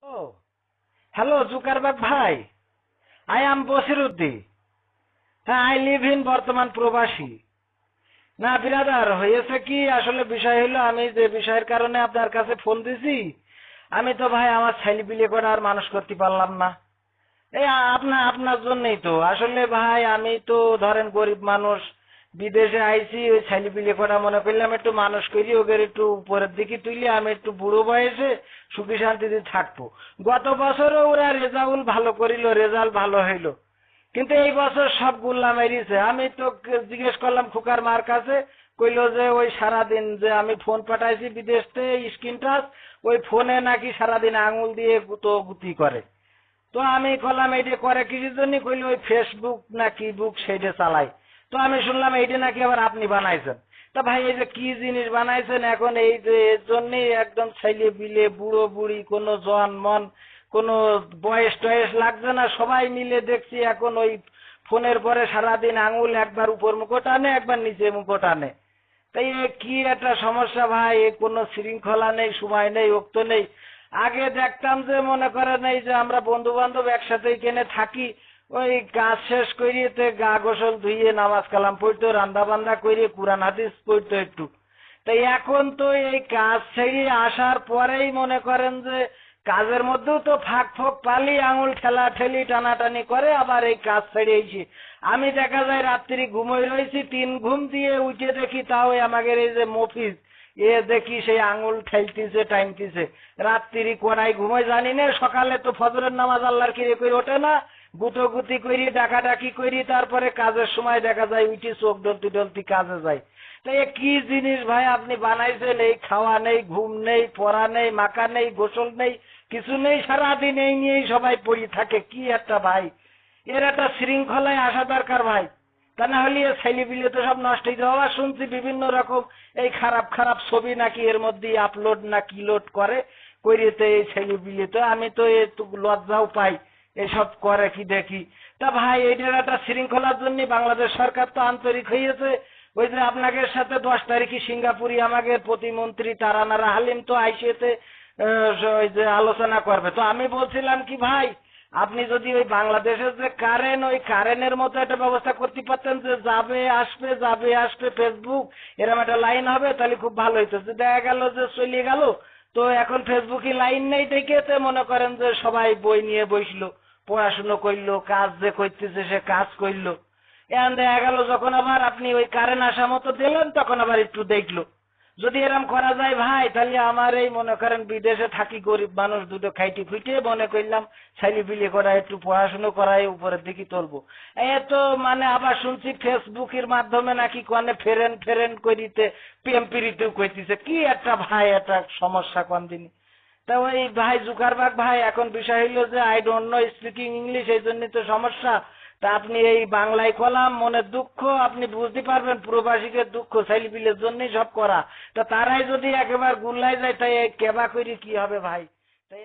ও hello Zuckerberg ভাই, I am বসিরউদ্দি। হ্যাঁ, I live in বর্তমান প্রবাসী। না বিরাদার, হয়েছে কি আসলে বিষয় হলো, আমি যে বিষয়ের কারণে আপনার কাছে ফোন দিছি, আমি তো ভাই আমার ছেলে বিয়ে করে আর মানুষ করতে পারলাম না। এই আপনার জন্যই তো আসলে ভাই, আমি তো ধরেন গরিব মানুষ, বিদেশে আইছি, ওই ছেলে পিলে করা মনে করলাম একটু মানুষ করি, ওদের একটু উপরের দিকে তুলে আমি একটু বুড়ো বয়সে সুখী শান্তিতে থাকবো। গত বছরও ওরা রেজাল্ট ভালো করিল, রেজাল্ট ভালো হইলো, কিন্তু এই বছর সব গুল্লা মেরিছে। আমি তো জিজ্ঞেস করলাম খুকার মার কাছে, কইলো যে ওই সারাদিন যে আমি ফোন পাঠাইছি বিদেশ থেকে স্ক্রিন টাচ, ওই ফোনে নাকি সারাদিন আঙুল দিয়ে গুতো গুতি করে। তো আমি কলাম এইটা করে কিসের জন্য, কইলে ওই ফেসবুক না কি বুক সেইটা চালাই। তো আমি শুনলাম এইটা নাকি আবার আপনি বানাইছেন। তা ভাই এই যে কি জিনিস বানাইছেন, এখন এই যে এর জন্যই একদম ছেলে বিলে বুড়ো বুড়ি কোনো জন মন কোনো বয়স টয়স লাগছে না, সবাই মিলে দেখছি এখন ওই ফোনের পরে সারাদিন আঙুল একবার উপর মুখো টানে একবার নিচে মুখো টানে। তাই এ কি একটা সমস্যা ভাই, এ কোনো শৃঙ্খলা নেই, সময় নেই, ওক্ত নেই। আগে দেখতাম যে মনে করেন এই যে আমরা বন্ধু বান্ধব একসাথে এখানে থাকি, ওই কাজ শেষ করিয়েতে গা গোসল ধুইয়ে নামাজ কালাম পড়তো, রান্না বান্না করিয়ে কুরআন হাদিস পড়তো একটু। তাই এখন তো এই কাজ ছেড়ে আসার পরেই মনে করেন যে কাজের মধ্যেও তো ফাঁক ফোক পালি আঙুল ঠেলা ঠেলি টানাটানি করে, আবার এই কাজ ছেড়ে এসি। আমি দেখা যায় রাত্রি ঘুমোই রয়েছি, 3 ঘুম দিয়ে উঠে দেখি তাও আমাদের এই যে মফিজ, এ দেখি সেই আঙুল ঠেলতিছে টাইমতিছে। রাত্রি কোনায় ঘুমোই জানি না, সকালে তো ফজরের নামাজ আল্লাহর কিরে করে ওঠে না, গুটোগুতি করি ডাকাডাকি করি, তারপরে কাজের সময় দেখা যায় উঠি চোখ ডলতি ডলতি কাজে যায়। তো এ কি জিনিস ভাই আপনি বানাইছেন, এই খাওয়া নেই, ঘুম নেই, পড়া নেই, মাখা নেই, গোসল নেই, কিছু নেই, সারাদিন এই নিয়েই সবাই পড়ি থাকে। কি একটা ভাই, এর একটা শৃঙ্খলায় আসা দরকার ভাই, তা না হলে ছেলে বিলে তো সব নষ্ট হয়ে যাওয়া। শুনছি বিভিন্ন রকম এই খারাপ খারাপ ছবি নাকি এর মধ্যে আপলোড না কি লোড করে করিয়েতে এই ছেলে বিলে, তো আমি তো একটু লজ্জাও পাই এসব করে কি দেখি। তা ভাই এইটার একটা শৃঙ্খলার জন্য বাংলাদেশ সরকার তো আন্তরিক হয়েছে। ওই যে আপনাদের সাথে 10 তারিখে সিঙ্গাপুরি আমাদের প্রতিমন্ত্রী তারানারা হালিম তো আইসিতে ওই যে আলোচনা করবে। তো আমি বলছিলাম কি ভাই, আপনি যদি ওই বাংলাদেশের যে কারেন্ট, ওই কারেন্টের মতো একটা ব্যবস্থা করতে পারতেন যে যাবে আসবে ফেসবুক, এরকম একটা লাইন হবে, তাহলে খুব ভালো হইতো। যে দেখা গেল যে চলে গেল, তো এখন ফেসবুকে লাইন নেই দেখে মনে করেন যে সবাই বই নিয়ে বসলো, পড়াশুনো করলো, কাজ যে করতেছে সে কাজ করলো। এখন দেখা গেল যখন আবার আপনি ওই কারেন্ট আসা মতো দিলেন, তখন আবার একটু দেখলো। যদি এরম করা যায় ভাই, তাহলে আমার এই মনে করেন বিদেশে থাকি গরিব মানুষ, দুটো খাইটি খুঁটে মনে করলাম ছেলে বিলে করা একটু পড়াশুনো করাই উপরের দিকে তুলবো। এত মানে আবার শুনছি ফেসবুকের মাধ্যমে নাকি কনে ফেরেন ফেরেন করিতে প্রেম প্রীতিও করতেছে। কি একটা ভাই একটা সমস্যা কোন দিন। তা ওই ভাই জুকারবার্গ ভাই, এখন বিষয় হইলো যে I don't know speaking English, এই জন্য তো সমস্যা। তা আপনি এই বাংলায় কলাম মনের দুঃখ, আপনি বুঝতে পারবেন প্রবাসীদের দুঃখ, ছেলেপিলের জন্যই সব করা। তা তারাই যদি একেবারে গুল্লাই যায়, তাই কেবা করি কি হবে ভাই। তাই